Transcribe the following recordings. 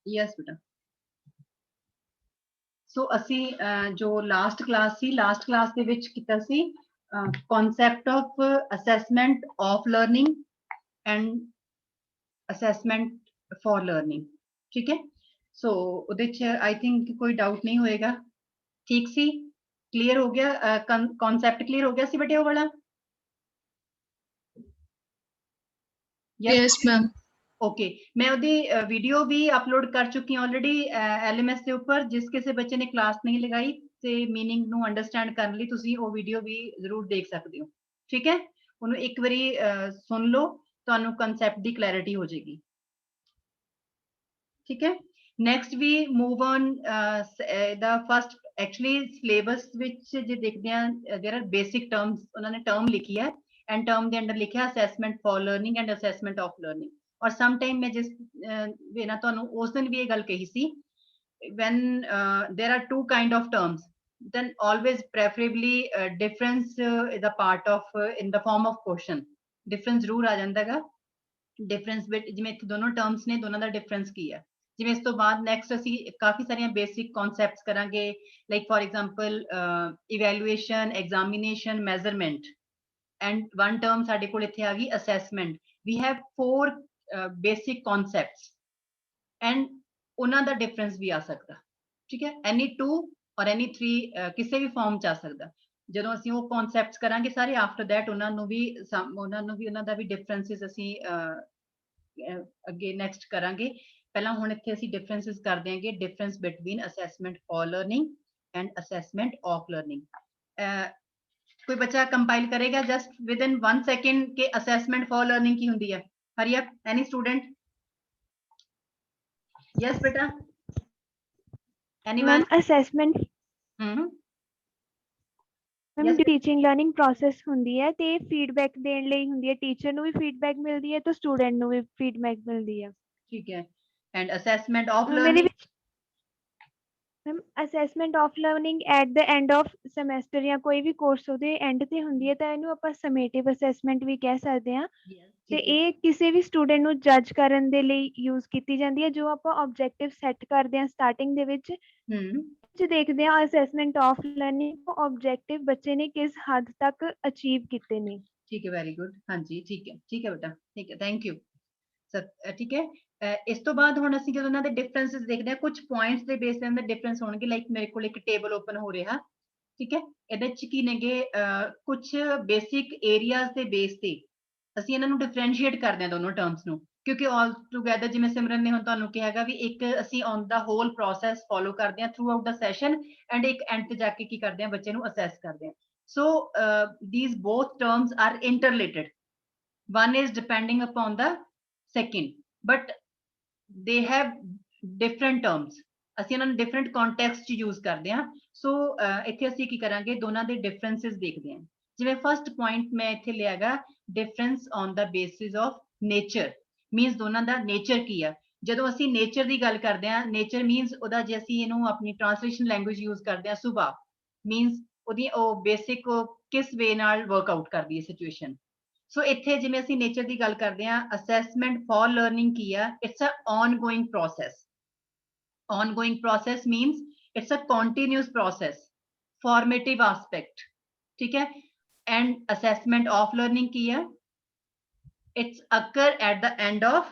Yes बेटा। So असी जो लास्ट क्लास सी, लास्ट क्लास दे विच कीता सी concept of assessment of learning and assessment for learning, ठीक है। सो उहदे च आई थिंक कोई डाउट नहीं होएगा, ठीक सी, क्लियर हो गया, कॉन्सैप्ट क्लियर हो गया सी बेटे वो वाला? Yes ma'am. ओके, मैं ਉਹਦੀ ਵੀਡੀਓ ਵੀ ਅਪਲੋਡ ਕਰ ਚੁੱਕੀ ਹਾਂ ਆਲਰੇਡੀ LMS ਦੇ ਉੱਪਰ। ਜਿਸ ਕਿਸੇ ਬੱਚੇ ਨੇ ਕਲਾਸ ਨਹੀਂ ਲਗਾਈ ਤੇ मीनिंग ਨੂੰ ਅੰਡਰਸਟੈਂਡ ਕਰਨ ਲਈ ਤੁਸੀਂ ਉਹ ਵੀਡੀਓ ਵੀ ਜ਼ਰੂਰ ਦੇਖ ਸਕਦੇ ਹੋ, ਠੀਕ ਹੈ। ਉਹਨੂੰ ਇੱਕ ਵਾਰੀ ਸੁਣ ਲਓ, ਤੁਹਾਨੂੰ ਕਨਸੈਪਟ ਦੀ ਕਲੈਰਿਟੀ ਹੋ ਜਾਏਗੀ, ਠੀਕ ਹੈ। Next we move on the first actually syllabus ਵਿੱਚ ਜੇ ਦੇਖਦੇ ਆ देयर आर बेसिक टर्म्स, ਉਹਨਾਂ ਨੇ ਟਰਮ ਲਿਖੀ ਹੈ ਐਂਡ ਟਰਮ ਦੇ ਅੰਡਰ ਲਿਖਿਆ assessment for learning and assessment of learning. ਔਰ ਸਮ ਟਾਈਮ ਮੈਂ ਜਿਸ ਵੇ ਨਾਲ ਤੁਹਾਨੂੰ ਉਸ ਦਿਨ ਵੀ ਇਹ ਗੱਲ ਕਹੀ ਸੀ, when there are two kind of terms, then always preferably difference is a part of in the form of question, difference ਜ਼ਰੂਰ ਆ ਜਾਂਦਾ ਹੈਗਾ। डिफरेंस जिवें इत्थे दोनों टर्म्स ने, दोनों का डिफरेंस की है। जिवें इस तो बाद नैक्सट असी काफ़ी सारिया बेसिक कॉन्सैप्ट्स करांगे, like for example evaluation, examination, measurement and one term साडे कोल इत्थे आ गई assessment. We have 4 basic concepts and उन्हां दा डिफरेंस भी आ सकदा, ठीक है। एनी 2 और एनी 3 किसी भी फॉर्म च आ सकदा। ਜਦੋਂ ਅਸੀਂ ਉਹ ਕਨਸੈਪਟਸ ਕਰਾਂਗੇ ਸਾਰੇ, ਆਫਟਰ ਦੈਟ ਉਹਨਾਂ ਨੂੰ ਵੀ ਉਹਨਾਂ ਦਾ ਵੀ ਡਿਫਰੈਂਸਿਸ ਅਸੀਂ ਅੱਗੇ ਨੈਕਸਟ ਕਰਾਂਗੇ। ਪਹਿਲਾਂ ਹੁਣ ਇੱਥੇ ਅਸੀਂ ਡਿਫਰੈਂਸਿਸ ਕਰ ਦਿਆਂਗੇ, difference between assessment for learning and assessment of learning. ਕੋਈ ਬੱਚਾ ਕੰਪਾਈਲ ਕਰੇਗਾ ਜਸਟ ਵਿਦ ਇਨ 1 ਸੈਕਿੰਡ ਕਿ ਅਸੈਸਮੈਂਟ ਫॉर ਲਰਨਿੰਗ ਕੀ ਹੁੰਦੀ ਹੈ? ਹਰੀ ਅਪ, ਐਨੀ स्टूडेंट? यस बेटा, anyone? Assessment Yes, teaching learning process ਹੁੰਦੀ ਹੈ ਤੇ ਫੀਡਬੈਕ ਦੇਣ ਲਈ ਹੁੰਦੀ ਹੈ। ਟੀਚਰ ਨੂੰ ਵੀ ਫੀਡਬੈਕ ਮਿਲਦੀ ਹੈ ਤੇ ਸਟੂਡੈਂਟ ਨੂੰ ਵੀ ਫੀਡਬੈਕ ਮਿਲਦੀ ਹੈ, ठीक है। एंड असेसमेंट ऑफ ਮੇਰੇ learning? Ma'am assessment of learning at the end of semester ਜਾਂ ਕੋਈ ਵੀ ਕੋਰਸ ਉਹਦੇ ਐਂਡ ਤੇ ਹੁੰਦੀ ਹੈ, ਤਾਂ ਇਹਨੂੰ ਆਪਾਂ ਸਮੇਟਿਵ ਅਸੈਸਮੈਂਟ ਵੀ ਕਹਿ ਸਕਦੇ ਹਾਂ। ਤੇ ਇਹ ਕਿਸੇ ਵੀ ਸਟੂਡੈਂਟ ਨੂੰ ਜੱਜ ਕਰਨ ਦੇ ਲਈ ਯੂਜ਼ ਕੀਤੀ ਜਾਂਦੀ ਹੈ। ਜੋ ਆਪਾਂ ਆਬਜੈਕਟਿਵ ਸੈੱਟ ਕਰਦੇ ਹਾਂ ਸਟਾਰਟਿੰਗ ਦੇ ਵਿੱਚ ਦੇਖਦੇ ਹਾਂ ਅਸੈਸਮੈਂਟ ਆਫ ਲਰਨਿੰਗ ਆਬਜੈਕਟਿਵ ਬੱਚੇ ਨੇ ਕਿਸ ਹੱਦ ਤੱਕ ਅਚੀਵ ਕੀਤੇ ਨੇ। ठीक है, वेरी गुड। हाँ जी, ठीक है बेटा, ठीक है, थैंक यू सर, ठीक है। ਇਸ ਤੋਂ ਬਾਅਦ ਹੁਣ ਅਸੀਂ ਜਦੋਂ ਉਹਨਾਂ ਦੇ ਡਿਫਰੈਂਸਸ ਦੇਖਦੇ ਹਾਂ, ਕੁਝ ਪੁਆਇੰਟਸ ਦੇ ਬੇਸ ਤੇ ਉਹਨਾਂ ਦੇ ਡਿਫਰੈਂਸ ਹੋਣਗੇ। ਲਾਈਕ ਮੇਰੇ ਕੋਲ ਇੱਕ ਟੇਬਲ ਓਪਨ ਹੋ ਰਿਹਾ, ਠੀਕ ਹੈ। ਇਹਦੇ ਚ ਕੀ ਨੇਗੇ ਕੁਝ ਬੇਸਿਕ ਏਰੀਆਜ਼ ਦੇ ਬੇਸ ਤੇ ਅਸੀਂ ਇਹਨਾਂ ਨੂੰ ਡਿਫਰੈਂਸ਼ੀਏਟ ਕਰਦੇ ਹਾਂ ਦੋਨੋਂ ਟਰਮਸ ਨੂੰ, ਕਿਉਂਕਿ ਆਲ ਟੂਗੇਦਰ ਜਿਵੇਂ ਸਿਮਰਨ ਨੇ ਹੁਣ ਤੁਹਾਨੂੰ ਕਿਹਾ ਹੈਗਾ ਵੀ ਇੱਕ ਅਸੀਂ on the whole process follow ਕਰਦੇ ਹਾਂ throughout the session and ਇੱਕ ਐਂਡ ਤੇ ਜਾ ਕੇ ਕੀ ਕਰਦੇ ਹਾਂ, ਬੱਚੇ ਨੂੰ ਅਸੈਸ ਕਰਦੇ ਹਾਂ। So these both terms are interrelated. One is depending upon the second, but they have different terms. ਅਸੀਂ ਇਹਨਾਂ ਨੂੰ ਡਿਫਰੈਂਟ ਕੰਟੈਕਸਟ ਚ ਯੂਜ਼ ਕਰਦੇ ਹਾਂ। ਸੋ ਇੱਥੇ ਅਸੀਂ ਕੀ ਕਰਾਂਗੇ, ਦੋਨਾਂ ਦੇ ਡਿਫਰੈਂਸਿਸ ਦੇਖਦੇ ਹਾਂ। ਜਿਵੇਂ ਫਸਟ ਪੁਆਇੰਟ ਮੈਂ ਇੱਥੇ ਲਿਆਗਾ, ਡਿਫਰੈਂਸ ਔਨ ਦਾ ਬੇਸਿਸ ਆਫ ਨੇਚਰ, ਮੀਨਸ ਦੋਨਾਂ ਦਾ ਨੇਚਰ ਕੀ ਆ। ਜਦੋਂ ਅਸੀਂ ਨੇਚਰ ਦੀ ਗੱਲ ਕਰਦੇ ਹਾਂ, ਨੇਚਰ ਮੀਨਸ ਉਹਦਾ ਜੇ ਅਸੀਂ ਇਹਨੂੰ ਆਪਣੀ ਟ੍ਰਾਂਸਲੇਸ਼ਨ ਲੈਂਗੁਏਜ ਯੂਜ਼ ਕਰਦੇ ਹਾਂ, ਸੁਭਾਅ ਮੀਨਸ ਉਹਦੀ ਉਹ ਬੇਸਿਕ ਕਿਸ ਵੇ ਨਾਲ ਵਰਕਆਊਟ ਕਰਦੀ ਹੈ ਸਿਚੁਏਸ਼ਨ। ਸੋ ਇੱਥੇ ਜਿਵੇਂ ਅਸੀਂ ਨੇਚਰ ਦੀ ਗੱਲ ਕਰਦੇ ਹਾਂ, ਅਸੈਸਮੈਂਟ ਫॉर ਲਰਨਿੰਗ ਕੀ ਆ? It's a ongoing process. Ongoing process means it's a continuous process, formative aspect, ठीक है। And assessment of learning की है? It's occur at the end of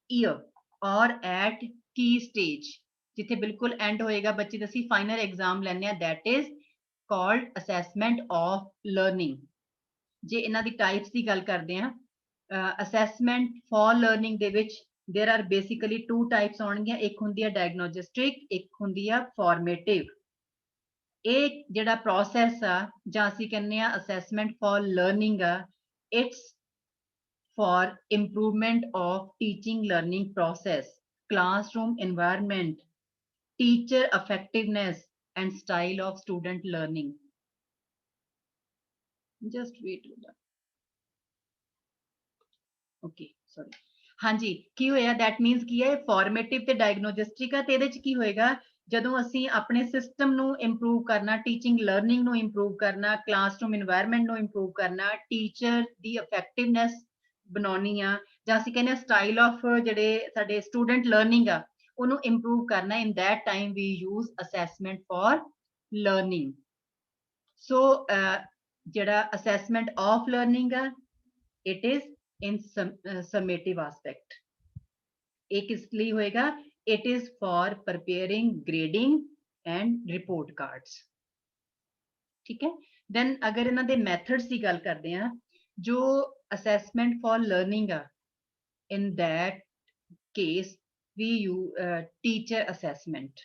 year or at key stage, जिथे बिल्कुल end होएगा बच्चे दसी final exam लेने, that is called assessment of learning। जे इन्हां दी types ਦੀ ਗੱਲ ਕਰਦੇ ਹਾਂ, assessment for learning ਦੇ ਵਿੱਚ there are basically 2 types ਹੋਣਗੀਆਂ। ਇੱਕ ਹੁੰਦੀ ਹੈ diagnostic, ਇੱਕ ਹੁੰਦੀ ਹੈ formative। ਇਹ ਜਿਹੜਾ process ਆ ਜਾਂ ਅਸੀਂ ਕਹਿੰਦੇ ਆ assessment for learning ਆ, it's for improvement of teaching learning process, classroom environment, teacher effectiveness and style of student learning। Just wait with that। Okay, sorry। हाँ जी, ਕੀ ਹੋਇਆ? that means ਕੀ ਹੈ, formative ਤੇ diagnostic ਆ। ਤੇ ਇਹਦੇ ਚ ਕੀ ਹੋਏਗਾ, ਜਦੋਂ ਅਸੀਂ ਆਪਣੇ ਸਿਸਟਮ ਨੂੰ ਇੰਪਰੂਵ ਕਰਨਾ, ਟੀਚਿੰਗ ਲਰਨਿੰਗ ਨੂੰ ਇੰਪਰੂਵ ਕਰਨਾ, ਕਲਾਸਰੂਮ এনवायरमेंट ਨੂੰ ਇੰਪਰੂਵ ਕਰਨਾ, ਟੀਚਰ ਦੀ ਇਫੈਕਟਿਵਨੈਸ ਬਣਾਉਣੀ ਆ, ਜਾਂ ਅਸੀਂ ਕਹਿੰਦੇ ਆ ਸਟਾਈਲ ਆਫ ਜਿਹੜੇ ਸਾਡੇ ਸਟੂਡੈਂਟ ਲਰਨਿੰਗ ਆ ਉਹਨੂੰ improve ਕਰਨਾ। In that time we use assessment for learning. So ਜਿਹੜਾ assessment of learning ਆ, it is in summative aspect. ਇਹ ਕਿਸ ਲਈ ਹੋਏਗਾ? It is for preparing grading and report cards. ठीक है। then अगर ਇਹਨਾਂ ਦੇ methods ਦੀ ਗੱਲ ਕਰਦੇ ਹਾਂ, जो assessment for learning ਆ, in that case we use teacher assessment,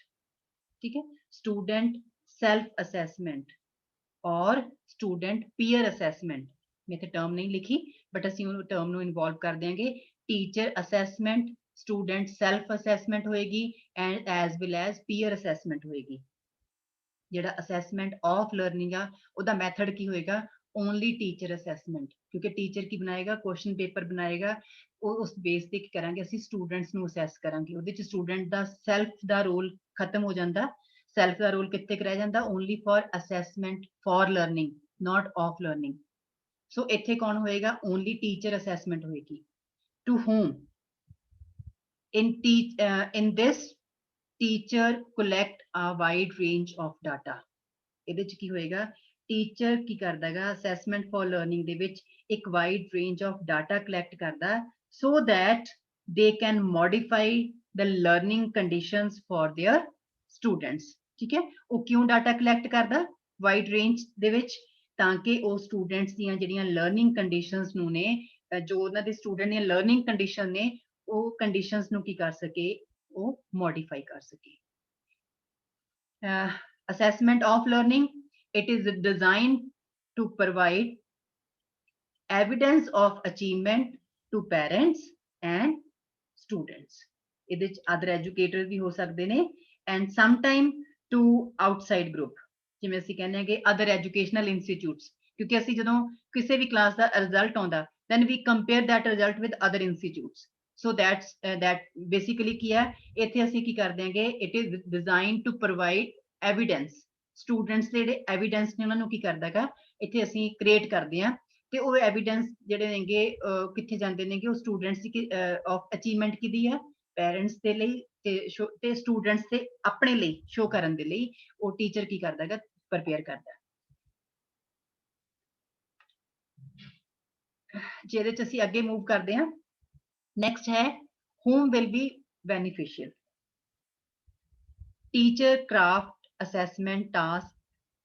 ठीक है, student self assessment और student peer assessment। मैं इत्थे term नहीं लिखी, but ਅਸੀਂ ਉਹ term ਨੂੰ involve कर देंगे। teacher assessment, student self assessment होएगी and as well as peer assessment होएगी। ਜਿਹੜਾ assessment of learning ਆ, ਉਹਦਾ method ਕੀ ਹੋਏਗਾ? only teacher assessment, ਕਿਉਂਕਿ teacher ਕੀ ਬਣਾਏਗਾ? question paper ਬਣਾਏਗਾ। ਉਹ ਉਸ base ਤੇ ਕੀ ਕਰਾਂਗੇ? ਅਸੀਂ students ਨੂੰ assess ਕਰਾਂਗੇ। ਉਹਦੇ ਚ student ਦਾ self ਦਾ role ਖਤਮ ਹੋ ਜਾਂਦਾ। self ਦਾ role ਕਿੱਥੇ ਰਹਿ ਜਾਂਦਾ? only for assessment for learning, not of learning। so ਇੱਥੇ ਕੌਣ ਹੋਏਗਾ? only teacher assessment ਹੋਏਗੀ। to whom? in this teacher collect a wide range of data। ਇਹਦੇ ਚ ਕੀ ਹੋਏਗਾ? teacher ਕੀ ਕਰਦਾ ਹੈਗਾ? assessment for learning ਦੇ ਵਿੱਚ ਇੱਕ wide range of data collect ਕਰਦਾ, so that they can modify the learning conditions for their students। ਠੀਕ ਹੈ। ਉਹ ਕਿਉਂ data collect ਕਰਦਾ wide range ਦੇ ਵਿੱਚ? ਤਾਂ ਕਿ ਉਹ students ਦੀਆਂ ਜਿਹੜੀਆਂ learning conditions ਨੂੰ ਨੇ, ਜੋ ਉਹਨਾਂ ਦੇ student ਦੀਆਂ learning condition ਨੇ, ਉਹ conditions ਨੂੰ ਕੀ ਕਰ ਸਕੇ? ਉਹ modify ਕਰ ਸਕੇ। assessment of learning, it is designed to provide evidence of achievement to parents and students। ਇਹਦੇ ਚ other educators ਵੀ ਹੋ ਸਕਦੇ ਨੇ and sometime to outside group, ਜਿਵੇਂ ਅਸੀਂ ਕਹਿੰਦੇ ਹਾਂ ਕਿ other educational institutes, ਕਿਉਂਕਿ ਅਸੀਂ ਜਦੋਂ ਕਿਸੇ ਵੀ class ਦਾ result ਆਉਂਦਾ, then we compare that result with other institutes। so that's that basically ਕੀ ਹੈ? ਇੱਥੇ ਅਸੀਂ ਕੀ ਕਰਦੇ ਹਾਂਗੇ? it is designed to provide evidence। students ਦੇ ਜਿਹੜੇ evidence ਨੇ, ਉਹਨਾਂ ਨੂੰ ਕੀ ਕਰਦਾ ਹੈਗਾ? ਇੱਥੇ ਅਸੀਂ create ਕਰਦੇ ਹਾਂ ਤੇ ਉਹ evidence ਜਿਹੜੇ ਨੇਗੇ ਕਿੱਥੇ ਜਾਂਦੇ ਨੇਗੇ? ਉਹ students ਦੀ of achievement ਕਿਹਦੀ ਹੈ? parents ਦੇ ਲਈ ਤੇ students ਦੇ ਆਪਣੇ ਲਈ show ਕਰਨ ਦੇ ਲਈ ਉਹ teacher ਕੀ ਕਰਦਾ ਹੈਗਾ? prepare ਕਰਦਾ। ਜਿਹਦੇ ਚ ਅਸੀਂ ਅੱਗੇ move ਕਰਦੇ ਹਾਂ। next है whom will be beneficial। teacher craft assessment tasks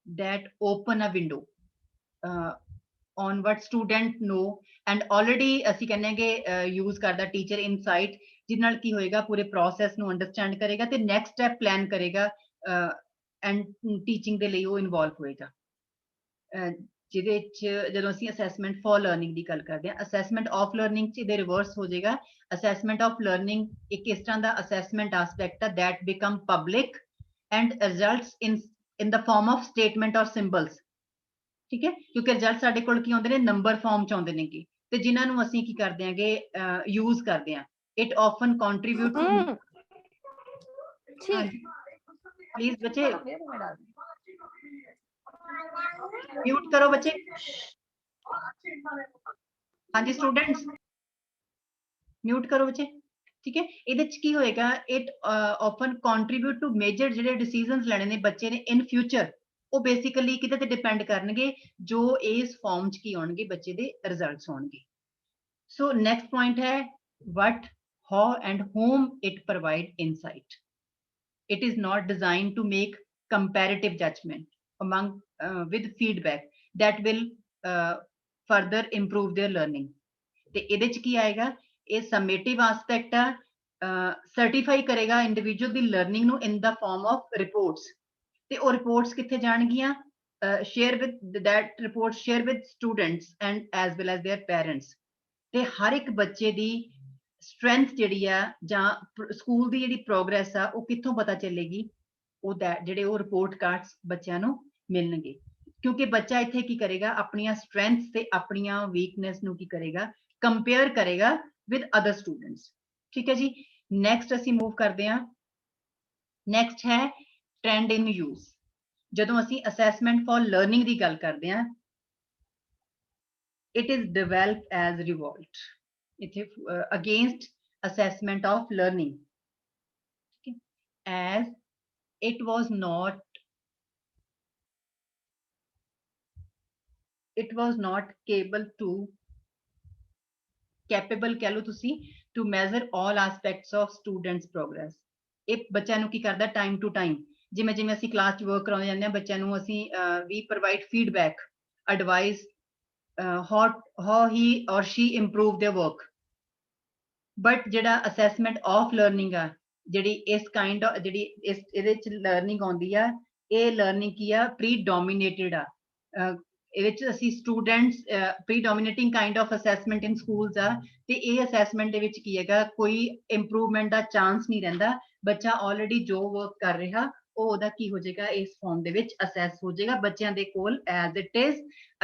that open a window on what student know and already ਅਸੀਂ ਕਹਿੰਦੇ ਕਿ use ਕਰਦਾ teacher insight, ਜਿਹਦੇ ਨਾਲ ਕੀ ਹੋਏਗਾ? ਪੂਰੇ process ਨੂੰ understand ਕਰੇਗਾ ਤੇ next step plan ਕਰੇਗਾ and teaching ਦੇ ਲਈ ਉਹ involve ਹੋਏਗਾ। ਜਿਹਦੇ ਚ ਜਦੋਂ ਅਸੀਂ assessment for learning ਦੀ ਗੱਲ ਕਰਦੇ ਹਾਂ, assessment of learning ਚ ਇਹਦੇ reverse ਹੋ ਜਾਏਗਾ। assessment of learning ਇੱਕ ਇਸ ਤਰ੍ਹਾਂ ਦਾ assessment aspect ਹੈ that become public and results in the form of statement or symbols। ਠੀਕ ਹੈ, ਕਿਉਂਕਿ ਰਿਜ਼ਲਟ ਸਾਡੇ ਕੋਲ ਕੀ ਆਉਂਦੇ ਨੇ? ਨੰਬਰ ਫਾਰਮ ਚ ਆਉਂਦੇ ਨੇਗੇ ਤੇ ਜਿਨ੍ਹਾਂ ਨੂੰ ਅਸੀਂ ਕੀ ਕਰਦੇ ਹਾਂਗੇ? ਯੂਜ਼ ਕਰਦੇ ਹਾਂ। it often contribute to please बच्चे म्यूट करो बच्चे। हाँ जी स्टूडेंट्स म्यूट करो बच्चे। ठीक है, ਇਹਦੇ ਚ ਕੀ ਹੋਏਗਾ? it often contribute to major ਜਿਹੜੇ decisions ਲੈਣੇ ਨੇ ਬੱਚੇ ਨੇ in future, ਉਹ basically ਕਿਤੇ ਤੇ ਡਿਪੈਂਡ ਕਰਨਗੇ ਜੋ ਇਸ ਫਾਰਮ ਚ ਕੀ ਆਉਣਗੇ? ਬੱਚੇ ਦੇ ਰਿਜ਼ਲਟਸ ਆਉਣਗੇ। so next point ਹੈ what, how and whom it provide insight। it is not designed to make comparative judgment among with feedback that will further improve their learning। ਤੇ ਇਹਦੇ ਚ ਕੀ ਆਏਗਾ? ਇਹ summative aspect ਆ, certify ਕਰੇਗਾ individual ਦੀ learning ਨੂੰ in the form of reports। ਤੇ ਉਹ reports ਕਿੱਥੇ ਜਾਣਗੀਆਂ? share with that reports share with students and as well as their parents। ਤੇ ਹਰ ਇੱਕ ਬੱਚੇ ਦੀ strength ਜਿਹੜੀ ਆ ਜਾਂ ਸਕੂਲ ਦੀ ਜਿਹੜੀ ਪ੍ਰੋਗਰੈਸ ਆ ਉਹ ਕਿੱਥੋਂ ਪਤਾ ਚੱਲੇਗੀ? ਉਹ ਜਿਹੜੇ ਉਹ ਰਿਪੋਰਟ ਕਾਰਡਸ ਬੱਚਿਆਂ ਨੂੰ ਮਿਲਣਗੇ, ਕਿਉਂਕਿ ਬੱਚਾ ਇੱਥੇ ਕੀ ਕਰੇਗਾ? ਆਪਣੀਆਂ ਸਟਰੈਂਥਸ ਤੇ ਆਪਣੀਆਂ ਵੀਕਨੈਸ ਨੂੰ ਕੀ ਕਰੇਗਾ? ਕੰਪੇਅਰ ਕਰੇਗਾ ਵਿਦ ਅਦਰ ਸਟੂਡੈਂਟਸ। ਠੀਕ ਹੈ ਜੀ, ਨੈਕਸਟ ਅਸੀਂ ਮੂਵ ਕਰਦੇ ਹਾਂ। ਨੈਕਸਟ ਹੈ ਟ੍ਰੈਂਡ ਇਨ ਯੂਜ਼। ਜਦੋਂ ਅਸੀਂ ਅਸੈਸਮੈਂਟ ਫॉर ਲਰਨਿੰਗ ਦੀ ਗੱਲ ਕਰਦੇ ਹਾਂ, it is developed as revolt ਇੱਥੇ against assessment of learning। as it was not capable कह लो तुसी to measure all aspects of students progress। ਇਹ ਬੱਚਿਆਂ ਨੂੰ ਕੀ ਕਰਦਾ time to time ਜਿਵੇਂ ਜਿਵੇਂ ਅਸੀਂ ਕਲਾਸ 'ਚ work ਕਰਾਉਂਦੇ ਜਾਂਦੇ ਹਾਂ ਬੱਚਿਆਂ ਨੂੰ ਅਸੀਂ we provide feedback advice how he or she improve their work। but ਜਿਹੜਾ assessment of learning ਆ ਜਿਹੜੀ ਇਸ kind of ਜਿਹੜੀ ਇਸ ਇਹਦੇ 'ਚ learning ਆਉਂਦੀ ਆ ਇਹ learning ਕੀ ਆ predominated ਆ ਇਹਦੇ 'ਚ ਅਸੀਂ students predominating kind of assessment in schools ਆ ਤੇ ਇਹ assessment ਦੇ ਵਿੱਚ ਕੀ ਹੈਗਾ ਕੋਈ improvement ਦਾ chance ਨਹੀਂ ਰਹਿੰਦਾ ਬੱਚਾ already ਜੋ work ਕਰ ਰਿਹਾ ਉਹ ਉਹਦਾ ਕੀ ਹੋ ਜਾਏਗਾ ਇਸ form ਦੇ ਵਿੱਚ assess ਹੋ ਜਾਏਗਾ ਬੱਚਿਆਂ ਦੇ ਕੋਲ as it is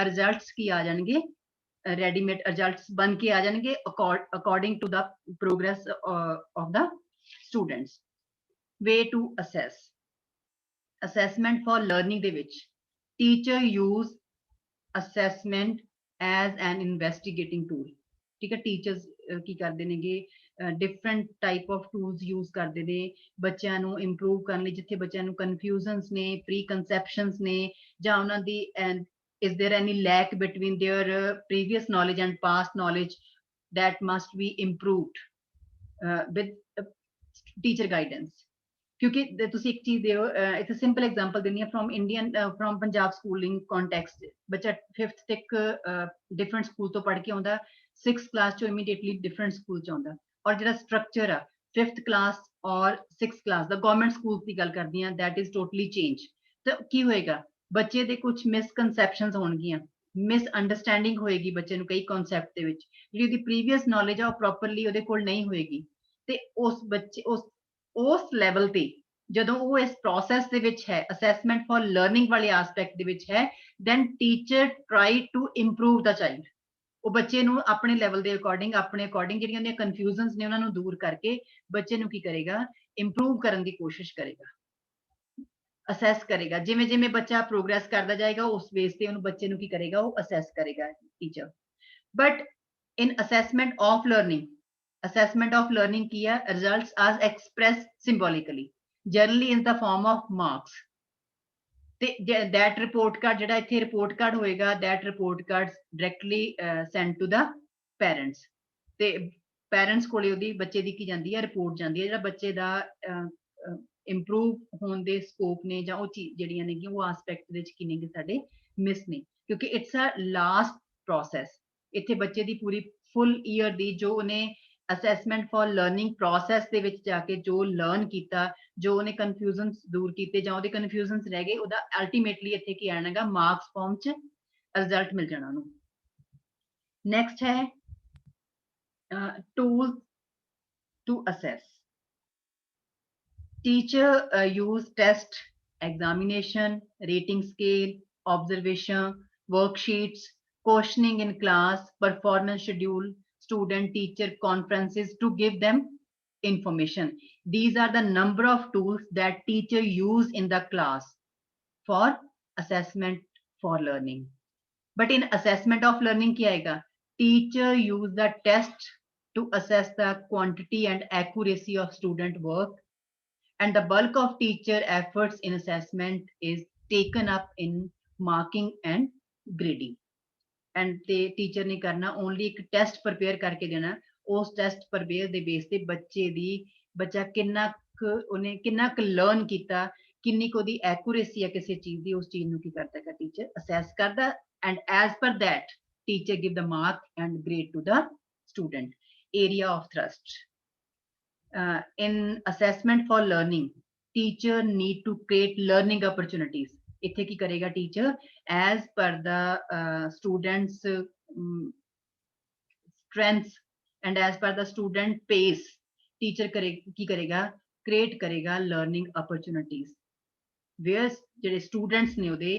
results ਕੀ ਆ ਜਾਣਗੇ readymade results ਬਣ ਕੇ ਆ ਜਾਣਗੇ according to the progress of the students। way to assess assessment for learning ਦੇ ਵਿੱਚ teacher use assessment as an investigating tool। ठीक है teachers की करते नेगे different type of tools use करते ने बच्चों ਨੂੰ improve ਕਰਨ ਲਈ ਜਿੱਥੇ ਬੱਚਿਆਂ ਨੂੰ confusions ਨੇ preconceptions ਨੇ ਜਾਂ ਉਹਨਾਂ ਦੀ and is there any lack between their previous knowledge and past knowledge that must be improved with teacher guidance। क्योंकि ਤੁਸੀਂ ਇੱਕ ਚੀਜ਼ ਦਿਓ it's a simple example ਦਿੰਨੀ ਆ from ਪੰਜਾਬ schooling context ਬੱਚਾ 5th ਤੱਕ different school ਤੋਂ ਪੜ੍ਹ ਕੇ ਆਉਂਦਾ 6th class ਚੋਂ immediately different school ਚ ਆਉਂਦਾ ਔਰ ਜਿਹੜਾ structure ਆ 5th class ਔਰ 6th class ਦਾ government schools ਦੀ ਗੱਲ ਕਰਦੀ ਆ that is totally change। ਤਾਂ ਕੀ ਹੋਏਗਾ ਬੱਚੇ ਦੇ ਕੁਝ misconceptions ਹੋਣਗੀਆਂ misunderstanding ਹੋਏਗੀ ਬੱਚੇ ਨੂੰ ਕਈ concept ਦੇ ਵਿੱਚ ਜਿਹੜੀ ਉਹਦੀ previous knowledge ਆ ਉਹ properly ਉਹਦੇ ਕੋਲ ਨਹੀਂ ਹੋਏਗੀ ਤੇ ਉਸ ਬੱਚੇ ਉਸ ਲੈਵਲ ਤੇ ਜਦੋਂ ਉਹ ਇਸ ਪ੍ਰੋਸੈਸ ਦੇ ਵਿੱਚ ਹੈ ਅਸੈਸਮੈਂਟ ਫॉर ਲਰਨਿੰਗ ਵਾਲੇ ਐਸਪੈਕਟ ਦੇ ਵਿੱਚ ਹੈ then teacher try to improve the child। ਉਹ ਬੱਚੇ ਨੂੰ ਆਪਣੇ ਲੈਵਲ ਦੇ ਅਕੋਰਡਿੰਗ ਆਪਣੇ ਅਕੋਰਡਿੰਗ ਜਿਹੜੀਆਂ ਉਹਦੀਆਂ ਕਨਫਿਊਜ਼ਨਸ ਨੇ ਉਹਨਾਂ ਨੂੰ ਦੂਰ ਕਰਕੇ ਬੱਚੇ ਨੂੰ ਕੀ ਕਰੇਗਾ ਇੰਪਰੂਵ ਕਰਨ ਦੀ ਕੋਸ਼ਿਸ਼ ਕਰੇਗਾ ਅਸੈਸ ਕਰੇਗਾ ਜਿਵੇਂ ਜਿਵੇਂ ਬੱਚਾ ਪ੍ਰੋਗਰੈਸ ਕਰਦਾ ਜਾਏਗਾ ਉਸ ਬੇਸ ਤੇ ਉਹਨੂੰ ਬੱਚੇ ਨੂੰ ਕੀ ਕਰੇਗਾ ਉਹ ਅਸੈਸ ਕਰੇਗਾ teacher. But in assessment of learning assessment of learning ਕੀ ਹੈ results as expressed symbolically generally in the form of marks ਤੇ that report card ਜਿਹੜਾ ਇੱਥੇ report card ਹੋਏਗਾ that report card directly sent to the parents ਤੇ parents ਕੋਲੇ ਉਹਦੀ ਬੱਚੇ ਦੀ ਕੀ ਜਾਂਦੀ ਹੈ ਰਿਪੋਰਟ ਜਾਂਦੀ ਹੈ ਜਿਹੜਾ ਬੱਚੇ ਦਾ improve ਹੋਣ ਦੇ scope ਨੇ ਜਾਂ ਉਹ ਚੀਜ਼ ਜਿਹੜੀਆਂ ਨੇਗੀਆਂ ਉਹ aspect ਦੇ ਵਿੱਚ ਕੀ ਨੇਗੇ ਸਾਡੇ miss ਨੇ ਕਿਉਂਕਿ it's a last process ਇੱਥੇ ਬੱਚੇ ਦੀ ਪੂਰੀ full year ਦੀ ਜੋ ਉਹਨੇ assessment for learning process ਦੇ ਵਿੱਚ ਜਾ ਕੇ ਜੋ learn ਕੀਤਾ ਜੋ ਉਹਨੇ confusions ਦੂਰ ਕੀਤੇ ਜਾਂ ਉਹਦੇ confusions ਰਹਿ ਗਏ ਉਹਦਾ ultimately ਇੱਥੇ ਕੀ ਆਣਾਗਾ marks form ਚ result ਮਿਲ ਜਾਣਾ ਉਹਨੂੰ। next ਹੈ tools to assess teacher use test examination rating scale observation worksheets questioning in class performance schedule student teacher conferences to give them information। These are the number of tools that teacher use in the class for assessment for learning। But in assessment of learning kya aega teacher use the test to assess the quantity and accuracy of student work and the bulk of teacher efforts in assessment is taken up in marking and grading। And ਤੇ teacher ਨੇ ਕਰਨਾ only ਇੱਕ test prepare ਕਰਕੇ ਦੇਣਾ ਉਸ test prepare ਦੇ base ਤੇ ਬੱਚੇ ਦੀ ਬੱਚਾ ਕਿੰਨਾ ਉਹਨੇ ਕਿੰਨਾ ਕੁ ਲਰਨ ਕੀਤਾ ਕਿੰਨੀ ਕੁ ਉਹਦੀ ਐਕੂਰੇਸੀ ਹੈ ਕਿਸੇ ਚੀਜ਼ ਦੀ ਉਸ ਚੀਜ਼ ਨੂੰ ਕੀ ਕਰਦਾ ਹੈ ਟੀਚਰ ਅਸੈਸ ਕਰਦਾ and as per that teacher give the mark and grade to the student. Area of thrust in assessment for learning teacher need to create learning opportunities। ਇੱਥੇ ਕੀ ਕਰੇਗਾ teacher as per the students strengths and as per the student pace teacher ਕੀ ਕਰੇਗਾ create ਕਰੇਗਾ learning opportunities where ਜਿਹੜੇ students ਨੇ ਉਹਦੇ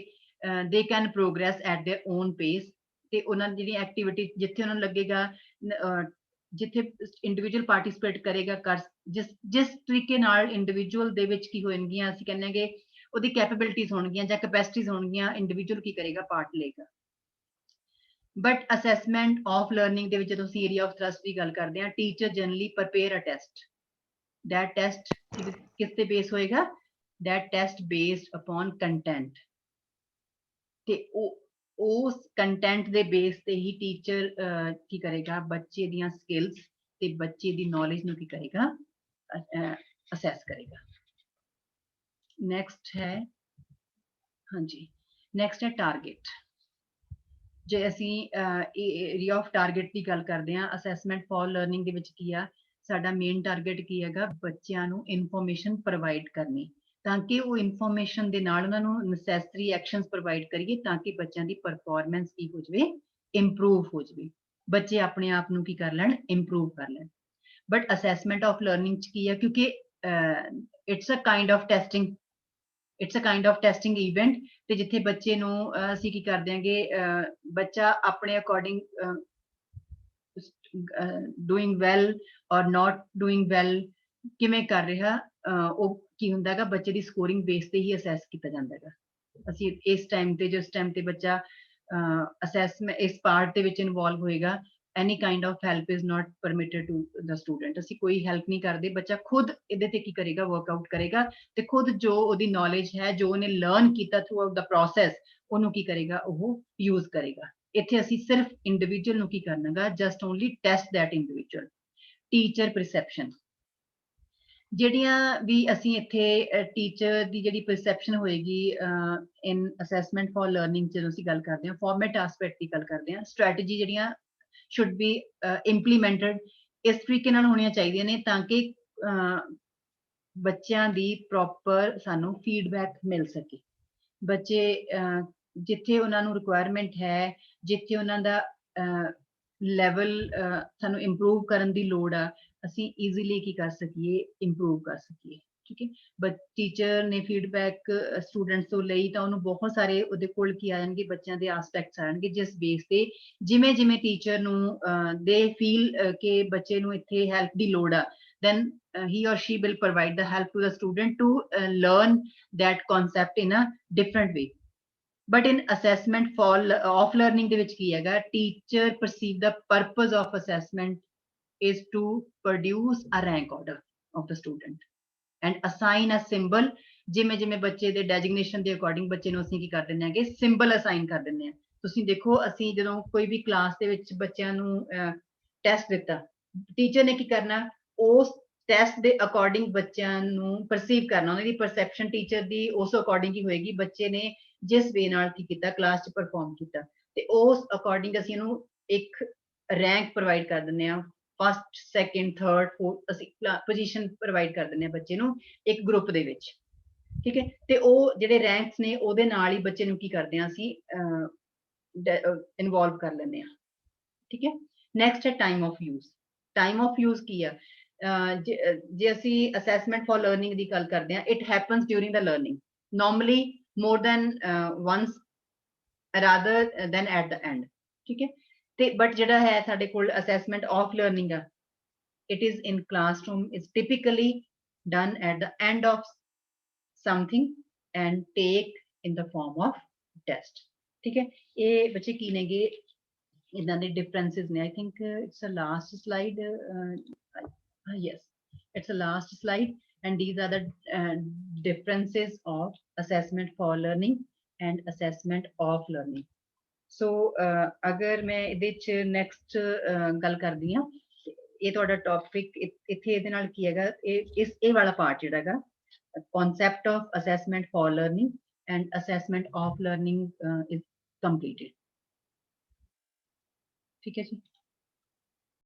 they can progress at their own pace ਤੇ ਉਹਨਾਂ ਦੀ ਜਿਹੜੀ ਐਕਟੀਵਿਟੀ ਜਿੱਥੇ ਉਹਨਾਂ ਨੂੰ ਲੱਗੇਗਾ ਜਿੱਥੇ ਇੰਡੀਵਿਜੂਅਲ ਪਾਰਟਿਸਿਪੇਟ ਕਰੇਗਾ ਕਰ ਜਿਸ ਤਰੀਕੇ ਨਾਲ ਇੰਡੀਵਿਜੂਅਲ ਦੇ ਵਿੱਚ ਕੀ ਹੋਣਗੀਆਂ ਅਸੀਂ ਕਹਿੰਦੇ ਕਿ ਉਹਦੀ ਕੈਪੇਬਿਲਿਟੀਜ਼ ਹੋਣਗੀਆਂ ਜਾਂ ਕੈਪੈਸਿਟੀਜ਼ ਹੋਣਗੀਆਂ ਇੰਡੀਵਿਜੂਅਲ ਕੀ ਕਰੇਗਾ ਪਾਰਟ ਲਏਗਾ। ਬਟ ਅਸੈਸਮੈਂਟ ਆਫ ਲਰਨਿੰਗ ਦੇ ਵਿੱਚ ਜਦੋਂ ਅਸੀਂ ਏਰੀਆ ਆਫ ਥਰਸਟ ਦੀ ਗੱਲ ਕਰਦੇ ਹਾਂ teacher generally prepare a test that test किस पे बेस होएगा, that test based upon content ਤੇ ਉਸ ਕੰਟੈਂਟ ਦੇ ਬੇਸ ਤੇ ਹੀ ਟੀਚਰ ਕੀ ਕਰੇਗਾ, ਬੱਚੇ ਦੀਆਂ ਸਕਿੱਲਸ ਤੇ ਬੱਚੇ ਦੀ ਨੌਲੇਜ ਨੂੰ ਕੀ ਕਰੇਗਾ, ਅਸੈਸ ਕਰੇਗਾ। ਨੈਕਸਟ ਹੈ, ਹਾਂਜੀ ਨੈਕਸਟ ਹੈ ਟਾਰਗੇਟ। ਜੇ ਅਸੀਂ ਏਰੀਆ ਆਫ ਟਾਰਗੇਟ ਦੀ ਗੱਲ ਕਰਦੇ ਹਾਂ, ਅਸੈਸਮੈਂਟ ਫॉर ਲਰਨਿੰਗ ਦੇ ਵਿੱਚ ਕੀ ਆ, ਸਾਡਾ ਮੇਨ ਟਾਰਗੇਟ ਕੀ ਹੈਗਾ, ਬੱਚਿਆਂ ਨੂੰ ਇਨਫੋਰਮੇਸ਼ਨ ਪ੍ਰੋਵਾਈਡ ਕਰਨੀ, ਤਾਂ ਕਿ ਉਹ ਇਨਫੋਰਮੇਸ਼ਨ ਦੇ ਨਾਲ ਉਹਨਾਂ ਨੂੰ ਨੈਸੈਸਰੀ ਐਕਸ਼ਨਸ ਪ੍ਰੋਵਾਈਡ ਕਰੀਏ, ਤਾਂ ਕਿ ਬੱਚਿਆਂ ਦੀ ਪਰਫਾਰਮੈਂਸ ਕੀ ਹੋ ਜਾਵੇ, ਇੰਪਰੂਵ ਹੋ ਜਾਵੇ, ਬੱਚੇ ਆਪਣੇ ਆਪ ਨੂੰ ਕੀ ਕਰ ਲੈਣ, ਇੰਪਰੂਵ ਕਰ ਲੈਣ। ਬਟ ਅਸੈਸਮੈਂਟ ਆਫ ਲਰਨਿੰਗ ਚ ਕੀ ਹੈ, ਕਿਉਂਕਿ it's a kind of testing, it's a kind of testing event, ਤੇ ਜਿੱਥੇ ਬੱਚੇ ਨੂੰ ਅਸੀਂ ਕੀ ਕਰ ਦਿਆਂਗੇ, ਬੱਚਾ ਆਪਣੇ ਅਕੋਰਡਿੰਗ ਡੂਇੰਗ ਵੈਲ ਔਰ ਨਾਟ ਡੂਇੰਗ ਵੈਲ ਕਿਵੇਂ ਕਰ ਰਿਹਾ, ਉਹ ਕੀ ਹੁੰਦਾ ਹੈਗਾ, ਬੱਚੇ ਦੀ ਸਕੋਰਿੰਗ ਬੇਸ ਤੇ ਹੀ ਅਸੈਸ ਕੀਤਾ ਜਾਂਦਾ ਹੈਗਾ। ਅਸੀਂ ਇਸ ਟਾਈਮ ਤੇ, ਜਿਸ ਟਾਈਮ ਤੇ ਬੱਚਾ ਅਸੈਸਮੈਂਟ ਇਸ ਪਾਰਟ ਦੇ ਵਿੱਚ ਇਨਵੋਲਵ ਹੋਏਗਾ, any kind of help is not permitted to the student, ਅਸੀਂ ਕੋਈ ਹੈਲਪ ਨਹੀਂ ਕਰਦੇ, ਬੱਚਾ ਖੁਦ ਇਹਦੇ ਤੇ ਕੀ ਕਰੇਗਾ, ਵਰਕਆਊਟ ਕਰੇਗਾ, ਤੇ ਖੁਦ ਜੋ ਉਹਦੀ ਨੌਲੇਜ ਹੈ, ਜੋ ਉਹਨੇ ਲਰਨ ਕੀਤਾ ਥਰੂ ਆਊਟ ਦਾ ਪ੍ਰੋਸੈਸ, ਉਹਨੂੰ ਕੀ ਕਰੇਗਾ, ਉਹ ਯੂਜ਼ ਕਰੇਗਾ। ਇੱਥੇ ਅਸੀਂ ਸਿਰਫ ਇੰਡੀਵਿਜੂਅਲ ਨੂੰ ਕੀ ਕਰਨਾਗਾ, just only test that individual. Teacher perception, ਜਿਹੜੀਆਂ ਵੀ ਅਸੀਂ ਇੱਥੇ ਟੀਚਰ ਦੀ ਜਿਹੜੀ ਪਰਸੈਪਸ਼ਨ ਹੋਏਗੀ ਇਨ ਅਸੈਸਮੈਂਟ ਫॉर ਲਰਨਿੰਗ, ਜਦੋਂ ਅਸੀਂ ਗੱਲ ਕਰਦੇ ਹਾਂ ਫਾਰਮੈਟ ਐਸਪੈਕਟ ਦੀ ਗੱਲ ਕਰਦੇ ਹਾਂ, ਸਟ੍ਰੈਟਜੀ ਜਿਹੜੀਆਂ should be implemented ਇਸ ਤਰੀਕੇ ਨਾਲ ਹੋਣੀਆਂ ਚਾਹੀਦੀਆਂ ਨੇ, ਤਾਂ ਕਿ ਬੱਚਿਆਂ ਦੀ ਪ੍ਰੋਪਰ ਸਾਨੂੰ ਫੀਡਬੈਕ ਮਿਲ ਸਕੇ। ਬੱਚੇ ਜਿੱਥੇ ਉਹਨਾਂ ਨੂੰ ਰਿਕੁਆਇਰਮੈਂਟ ਹੈ, ਜਿੱਥੇ ਉਹਨਾਂ ਦਾ ਲੈਵਲ ਸਾਨੂੰ ਇੰਪਰੂਵ ਕਰਨ ਦੀ ਲੋੜ ਆ, ਅਸੀਂ ਈਜ਼ੀਲੀ ਕੀ ਕਰ ਸਕੀਏ, ਇੰਪਰੂਵ ਕਰ ਸਕੀਏ। ਠੀਕ ਹੈ, ਬਟ ਟੀਚਰ ਨੇ ਫੀਡਬੈਕ ਸਟੂਡੈਂਟਸ ਤੋਂ ਲਈ, ਤਾਂ ਉਹਨੂੰ ਬਹੁਤ ਸਾਰੇ ਉਹਦੇ ਕੋਲ ਕੀ ਆ ਜਾਣਗੇ, ਬੱਚਿਆਂ ਦੇ ਆਸਪੈਕਟਸ ਆਣਗੇ, ਜਿਸ ਬੇਸ ਤੇ ਜਿਵੇਂ ਜਿਵੇਂ ਟੀਚਰ ਨੂੰ ਦੇ ਫੀਲ ਕਿ ਬੱਚੇ ਨੂੰ ਇੱਥੇ ਹੈਲਪ ਦੀ ਲੋੜ ਆ, then he or she will provide the help to the student to learn that concept in a different way. But in assessment of learning ਦੇ ਵਿੱਚ ਕੀ ਹੈਗਾ, teacher perceive the purpose of assessment is to produce a rank order of the student and assign a symbol, ਜਿਵੇਂ ਜਿਵੇਂ ਬੱਚੇ ਦੇ designation ਦੇ according ਬੱਚੇ ਨੂੰ ਅਸੀਂ ਕੀ ਕਰ ਦਿੰਦੇ ਹੈਗੇ, ਸਿੰਬਲ ਅਸਾਈਨ ਕਰ ਦਿੰਦੇ ਹਾਂ। ਤੁਸੀਂ ਦੇਖੋ, ਅਸੀਂ ਜਦੋਂ ਕੋਈ ਵੀ ਕਲਾਸ ਦੇ ਵਿੱਚ ਬੱਚਿਆਂ ਨੂੰ ਟੈਸਟ ਦਿੱਤਾ, ਟੀਚਰ ਨੇ ਕੀ ਕਰਨਾ, ਉਸ ਟੈਸਟ ਦੇ ਅਕੋਰਡਿੰਗ ਬੱਚਿਆਂ ਨੂੰ ਪਰਸੀਵ ਕਰਨਾ, ਉਹਨਾਂ ਦੀ ਪਰਸੈਪਸ਼ਨ ਟੀਚਰ ਦੀ ਉਸ ਅਕੋਰਡਿੰਗ ਹੀ ਹੋਏਗੀ, ਬੱਚੇ ਨੇ ਜਿਸ ਵੇ ਨਾਲ ਕੀ ਕੀਤਾ, ਕਲਾਸ 'ਚ ਪਰਫਾਰਮ ਕੀਤਾ, ਤੇ ਉਸ ਅਕੋਰਡਿੰਗ ਅਸੀਂ ਇਹਨੂੰ ਇੱਕ ਰੈਂਕ ਪ੍ਰੋਵਾਈਡ ਕਰ ਦਿੰਦੇ ਹਾਂ, ਫਸਟ, ਸੈਕਿੰਡ, ਥਰਡ, ਫੋਰਥ, ਅਸੀਂ ਪੋਜੀਸ਼ਨ ਪ੍ਰੋਵਾਈਡ ਕਰ ਦਿੰਦੇ ਹਾਂ ਬੱਚੇ ਨੂੰ ਇੱਕ ਗਰੁੱਪ ਦੇ ਵਿੱਚ। ਠੀਕ ਹੈ, ਤੇ ਉਹ ਜਿਹੜੇ ਰੈਂਕਸ ਨੇ ਉਹਦੇ ਨਾਲ ਹੀ ਬੱਚੇ ਨੂੰ ਕੀ ਕਰਦੇ ਹਾਂ, ਅਸੀਂ ਇਨਵੋਲਵ ਕਰ ਲੈਂਦੇ ਹਾਂ। ਠੀਕ ਹੈ, ਨੈਕਸਟ ਹੈ time of use. Time of use ਕੀ ਆ, ਜੇ ਅਸੀਂ ਅਸੈਸਮੈਂਟ ਫॉर ਲਰਨਿੰਗ ਦੀ ਗੱਲ ਕਰਦੇ ਹਾਂ, it happens during the learning, normally more than once rather than at the end। ਠੀਕ ਹੈ, ਤੇ ਬਟ ਜਿਹੜਾ ਹੈ ਸਾਡੇ ਕੋਲ ਅਸੈਸਮੈਂਟ ਆਫ ਲਰਨਿੰਗ ਆ, it is in classroom, is typically done at the end of something and take in the form of test। ਠੀਕ ਹੈ, ਇਹ ਬੱਚੇ ਕੀ ਨੇਗੇ, ਇਦਾਂ ਦੇ differences ਨੇ। I think it's a last slide, yes, it's a last slide, and these are the differences of assessment for learning and assessment of learning। So ਅਗਰ ਮੈਂ ਇਹਦੇ ਚ ਨੈਕਸਟ ਗੱਲ ਕਰਦੀ ਹਾਂ, ਇਹ ਤੁਹਾਡਾ ਟੌਪਿਕ ਇੱਥੇ ਇਹਦੇ ਨਾਲ ਕੀ ਹੈਗਾ, ਇਹ ਵਾਲਾ ਪਾਰਟ ਜਿਹੜਾ ਹੈਗਾ, concept of assessment for learning and assessment of learning is completed। ਠੀਕ ਹੈ ਜੀ।